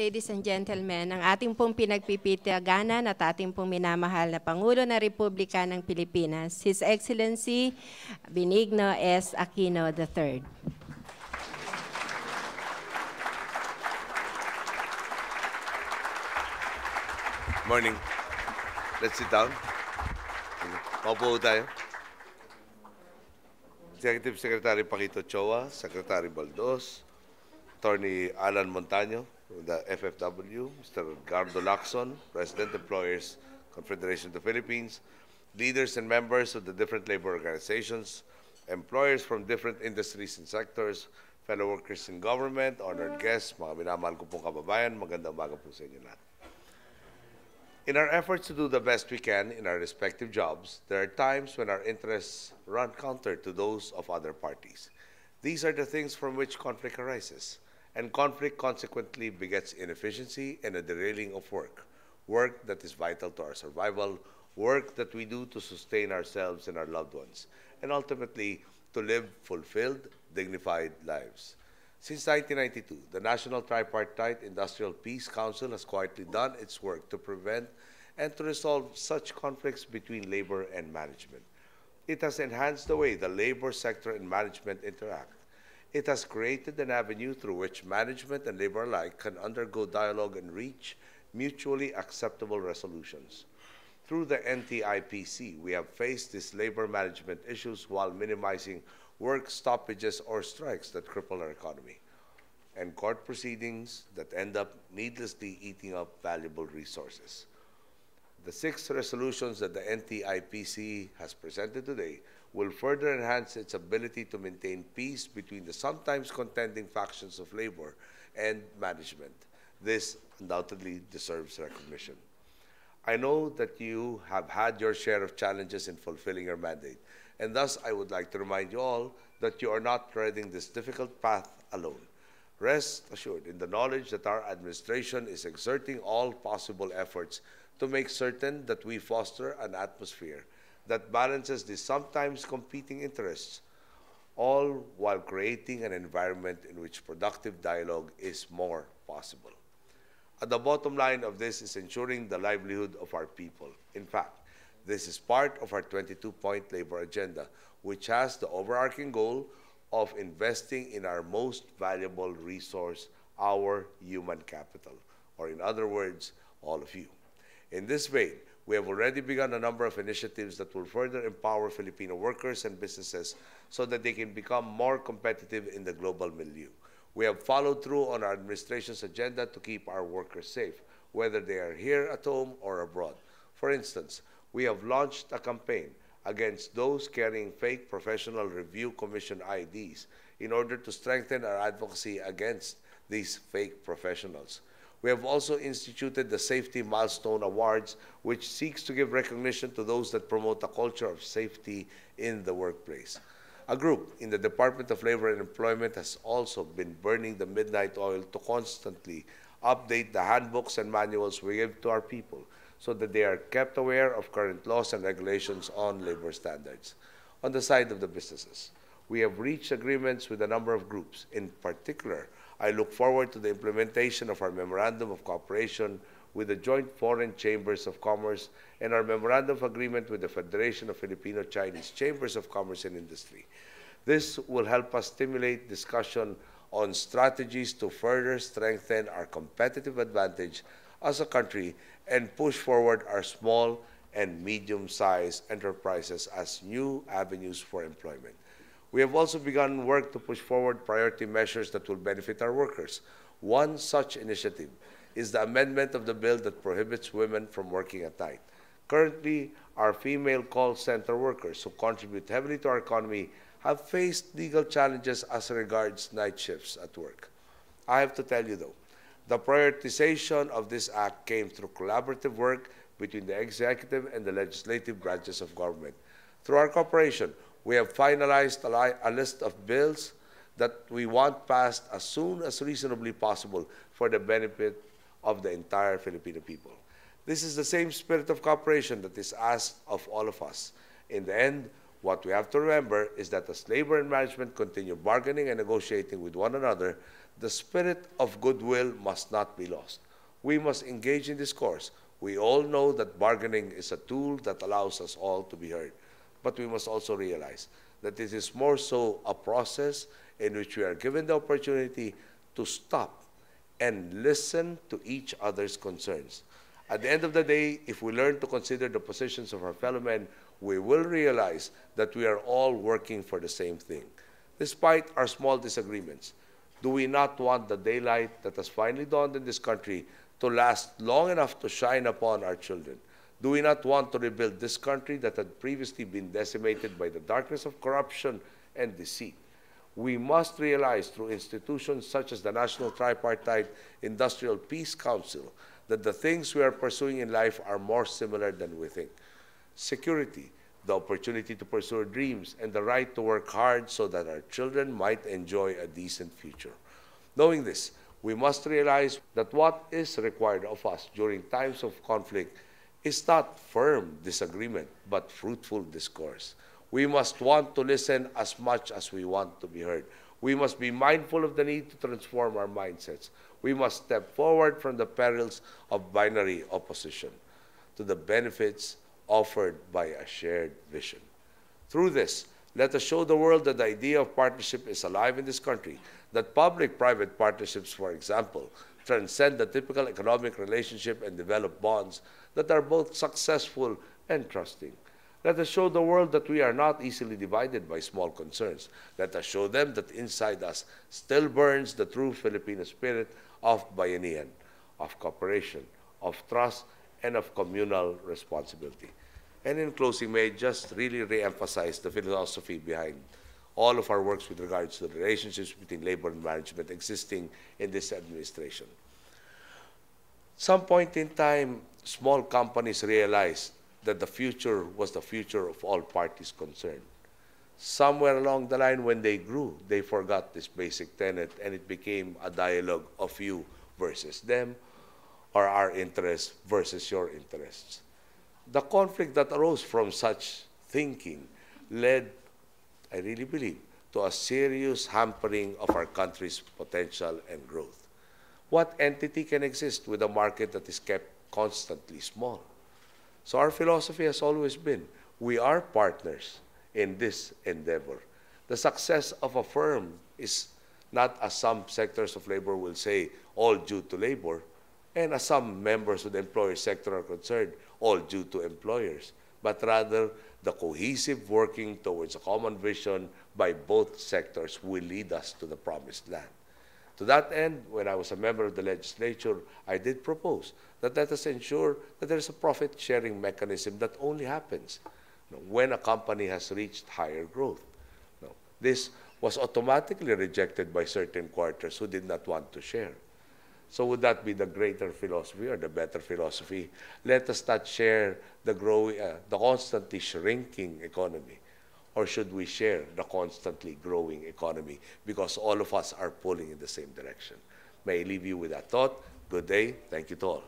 Ladies and gentlemen, ang ating pong pinagpipitaganan at ating pong minamahal na Pangulo ng Republika ng Pilipinas, His Excellency Benigno S. Aquino III. Morning. Let's sit down. Maupo tayo. Executive Secretary Paquito Choa, Secretary Baldos, Attorney Alan Montaño, the FFW, Mr. Gardo Lacson, President Employers Confederation of the Philippines, leaders and members of the different labor organizations, employers from different industries and sectors, fellow workers in government, honored guests, mga minamahal ko pong kababayan, magandang umaga po sa inyo lahat. In our efforts to do the best we can in our respective jobs, there are times when our interests run counter to those of other parties. These are the things from which conflict arises, and conflict consequently begets inefficiency and a derailing of work that is vital to our survival, work that we do to sustain ourselves and our loved ones, and ultimately to live fulfilled, dignified lives. Since 1992, the National Tripartite Industrial Peace Council has quietly done its work to prevent and to resolve such conflicts between labor and management. It has enhanced the way the labor sector and management interact. It has created an avenue through which management and labor alike can undergo dialogue and reach mutually acceptable resolutions. Through the NTIPC, we have faced these labor management issues while minimizing work stoppages or strikes that cripple our economy, and court proceedings that end up needlessly eating up valuable resources. The 6 resolutions that the NTIPC has presented today will further enhance its ability to maintain peace between the sometimes contending factions of labor and management. This undoubtedly deserves recognition. I know that you have had your share of challenges in fulfilling your mandate, and thus I would like to remind you all that you are not treading this difficult path alone. Rest assured in the knowledge that our administration is exerting all possible efforts to make certain that we foster an atmosphere that balances the sometimes competing interests, all while creating an environment in which productive dialogue is more possible. At the bottom line of this is ensuring the livelihood of our people. In fact, this is part of our 22-point labor agenda, which has the overarching goal of investing in our most valuable resource, our human capital, or in other words, all of you. In this vein, we have already begun a number of initiatives that will further empower Filipino workers and businesses so that they can become more competitive in the global milieu. We have followed through on our administration's agenda to keep our workers safe, whether they are here at home or abroad. For instance, we have launched a campaign against those carrying fake Professional Review Commission IDs in order to strengthen our advocacy against these fake professionals. We have also instituted the Safety Milestone Awards, which seeks to give recognition to those that promote a culture of safety in the workplace. A group in the Department of Labor and Employment has also been burning the midnight oil to constantly update the handbooks and manuals we give to our people so that they are kept aware of current laws and regulations on labor standards. On the side of the businesses, we have reached agreements with a number of groups. In particular, I look forward to the implementation of our Memorandum of Cooperation with the Joint Foreign Chambers of Commerce and our Memorandum of Agreement with the Federation of Filipino-Chinese Chambers of Commerce and Industry. This will help us stimulate discussion on strategies to further strengthen our competitive advantage as a country and push forward our small and medium-sized enterprises as new avenues for employment. We have also begun work to push forward priority measures that will benefit our workers. One such initiative is the amendment of the bill that prohibits women from working at night. Currently, our female call center workers who contribute heavily to our economy have faced legal challenges as regards night shifts at work. I have to tell you though, the prioritization of this act came through collaborative work between the executive and the legislative branches of government. Through our cooperation, we have finalized a list of bills that we want passed as soon as reasonably possible for the benefit of the entire Filipino people. This is the same spirit of cooperation that is asked of all of us. In the end, What we have to remember is that as labor and management continue bargaining and negotiating with one another, the spirit of goodwill must not be lost. We must engage in discourse. We all know that bargaining is a tool that allows us all to be heard. But we must also realize that it is more so a process in which we are given the opportunity to stop and listen to each other's concerns. At the end of the day, if we learn to consider the positions of our fellow men, we will realize that we are all working for the same thing. Despite our small disagreements, do we not want the daylight that has finally dawned in this country to last long enough to shine upon our children? Do we not want to rebuild this country that had previously been decimated by the darkness of corruption and deceit? We must realize through institutions such as the National Tripartite Industrial Peace Council that the things we are pursuing in life are more similar than we think. Security, the opportunity to pursue our dreams, and the right to work hard so that our children might enjoy a decent future. Knowing this, we must realize that what is required of us during times of conflict is not firm disagreement, but fruitful discourse. We must want to listen as much as we want to be heard. We must be mindful of the need to transform our mindsets. We must step forward from the perils of binary opposition to the benefits offered by a shared vision. Through this, let us show the world that the idea of partnership is alive in this country, that public-private partnerships, for example, transcend the typical economic relationship and develop bonds that are both successful and trusting. Let us show the world that we are not easily divided by small concerns. Let us show them that inside us still burns the true Filipino spirit of bayanihan, of cooperation, of trust, and of communal responsibility. And in closing, may I just really re-emphasize the philosophy behind all of our works with regards to the relationships between labor and management existing in this administration. Some point in time, small companies realized that the future was the future of all parties concerned. Somewhere along the line, when they grew, they forgot this basic tenet, and it became a dialogue of you versus them, or our interests versus your interests. The conflict that arose from such thinking led, I really believe, to a serious hampering of our country's potential and growth. What entity can exist with a market that is kept constantly small? So our philosophy has always been, we are partners in this endeavor. The success of a firm is not, as some sectors of labor will say, all due to labor, and as some members of the employer sector are concerned, all due to employers, but rather the cohesive working towards a common vision by both sectors will lead us to the promised land. To that end, when I was a member of the legislature, I did propose that let us ensure that there is a profit-sharing mechanism that only happens when a company has reached higher growth. This was automatically rejected by certain quarters who did not want to share. So would that be the greater philosophy or the better philosophy? Let us not share the constantly shrinking economy. Or should we share the constantly growing economy because all of us are pulling in the same direction? May I leave you with that thought. Good day. Thank you to all.